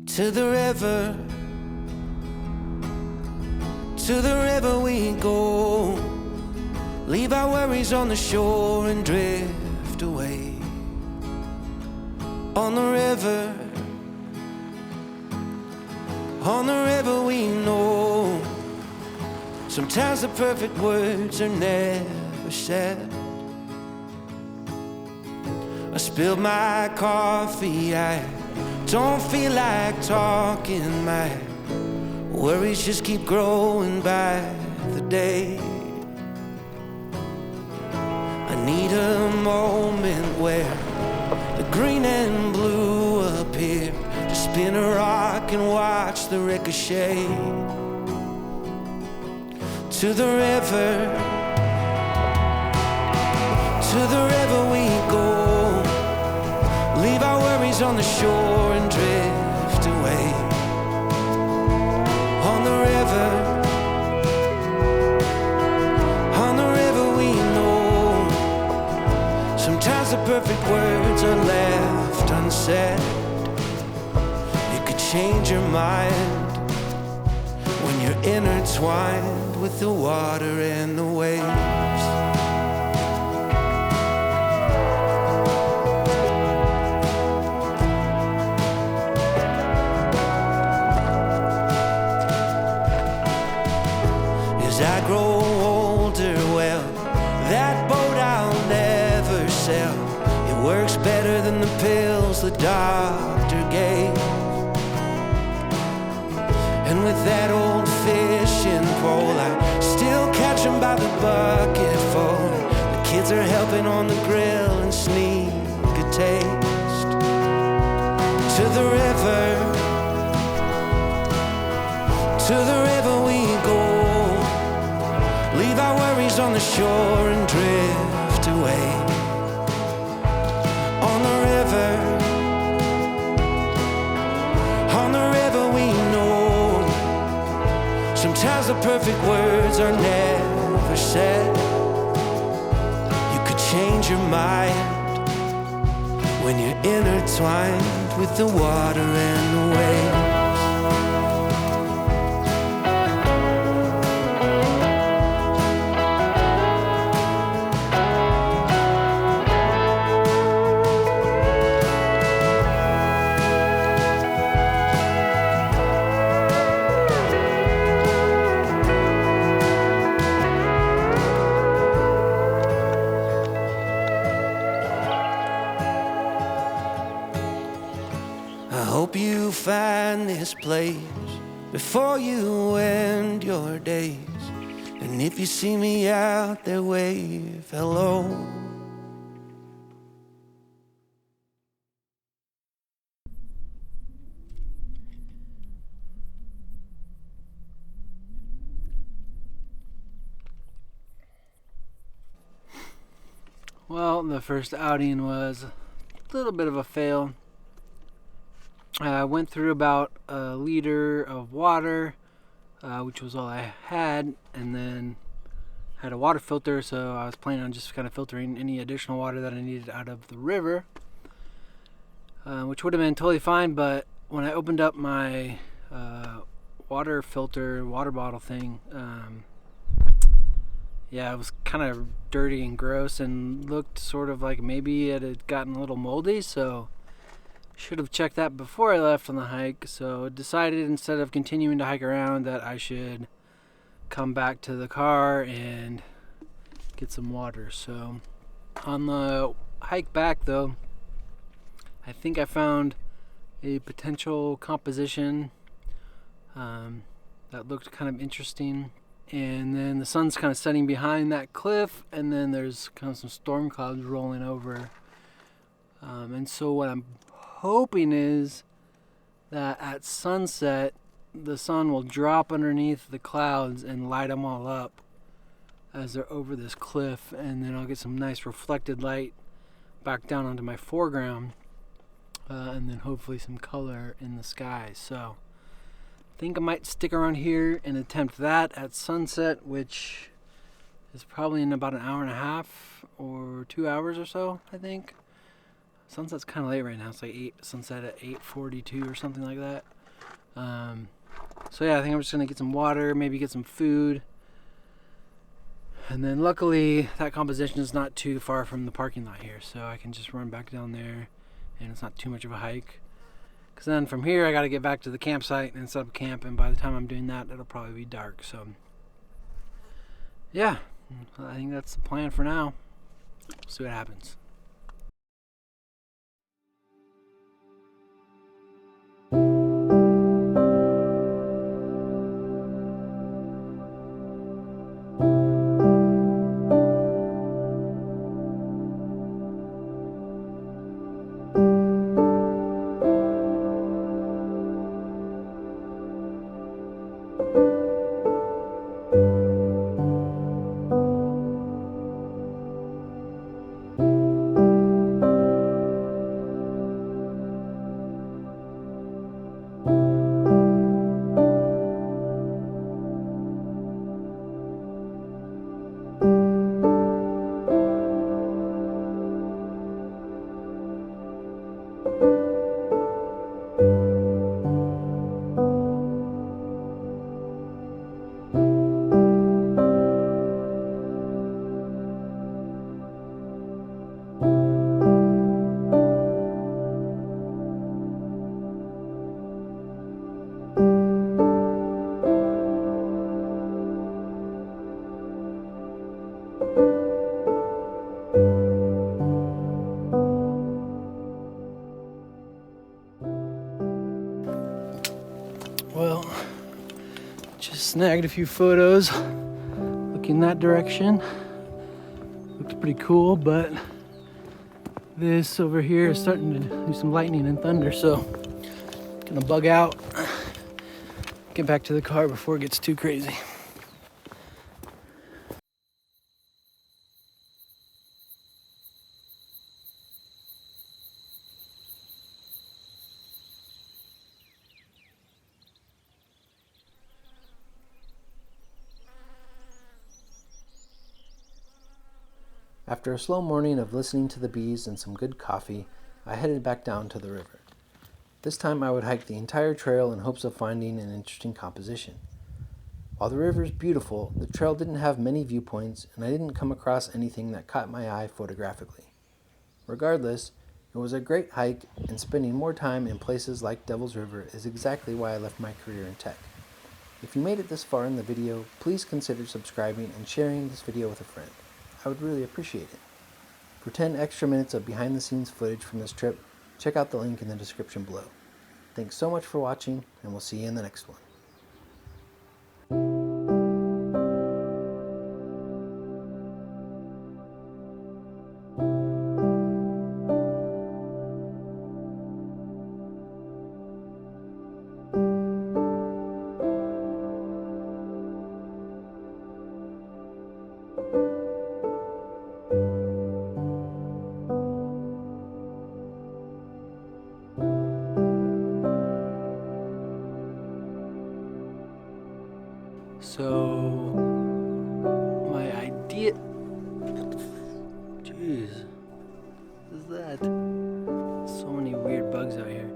To the river we go. Leave our worries on the shore and drift away. On the river we know. Sometimes the perfect words are never said. I spilled my coffee, I don't feel like talking. My worries just keep growing by the day. I need a moment where the green and blue appear. Just spin a rock and watch the ricochet. To the river we go. Leave our worries on the shore and drift away. On the river we know. Sometimes the perfect words are left unsaid. You could change your mind when you're intertwined with the water and the waves. As I grow older, well, that boat I'll never sail. It works better than the pills the doctor gave. And with that old fishing pole, I still catch them by the bucketful. The kids are helping on the grill and sneak a taste. To the river we go. Leave our worries on the shore and drift away. On the river we know. Sometimes the perfect words are never said. You could change your mind when you're intertwined with the water and the waves. I hope you find this place before you end your days. And if you see me out there, wave hello. Well, the first outing was a little bit of a fail. I went through about a liter of water, which was all I had, and then had a water filter, so I was planning on just kind of filtering any additional water that I needed out of the river, which would have been totally fine. But when I opened up my water filter, water bottle thing, it was kind of dirty and gross and looked sort of like maybe it had gotten a little moldy, so should have checked that before I left on the hike. So decided instead of continuing to hike around that I should come back to the car and get some water. So on the hike back though, I think I found a potential composition that looked kind of interesting. And then the sun's kind of setting behind that cliff, and then there's kind of some storm clouds rolling over. And so what I'm hoping is that at sunset, the sun will drop underneath the clouds and light them all up as they're over this cliff, and then I'll get some nice reflected light back down onto my foreground, and then hopefully some color in the sky. So I think I might stick around here and attempt that at sunset, which is probably in about an hour and a half or 2 hours or so, I think. sunset's kind of late right now. It's like sunset at 8:42 or something like that. So yeah, I think I'm just gonna get some water, maybe get some food. And then luckily that composition is not too far from the parking lot here, so I can just run back down there and it's not too much of a hike. Because then from here I got to get back to the campsite and set up camp, and by the time I'm doing that it'll probably be dark. So yeah, I think that's the plan for now. See what happens. Well, just snagged a few photos looking that direction. Looked pretty cool, but this over here is starting to do some lightning and thunder, so gonna bug out, get back to the car before it gets too crazy. After a slow morning of listening to the bees and some good coffee, I headed back down to the river. This time I would hike the entire trail in hopes of finding an interesting composition. While the river is beautiful, the trail didn't have many viewpoints and I didn't come across anything that caught my eye photographically. Regardless, it was a great hike, and spending more time in places like Devil's River is exactly why I left my career in tech. If you made it this far in the video, please consider subscribing and sharing this video with a friend. I would really appreciate it. For 10 extra minutes of behind-the-scenes footage from this trip, check out the link in the description below. Thanks so much for watching, and we'll see you in the next one. So my idea, jeez, what is that? So many weird bugs out here.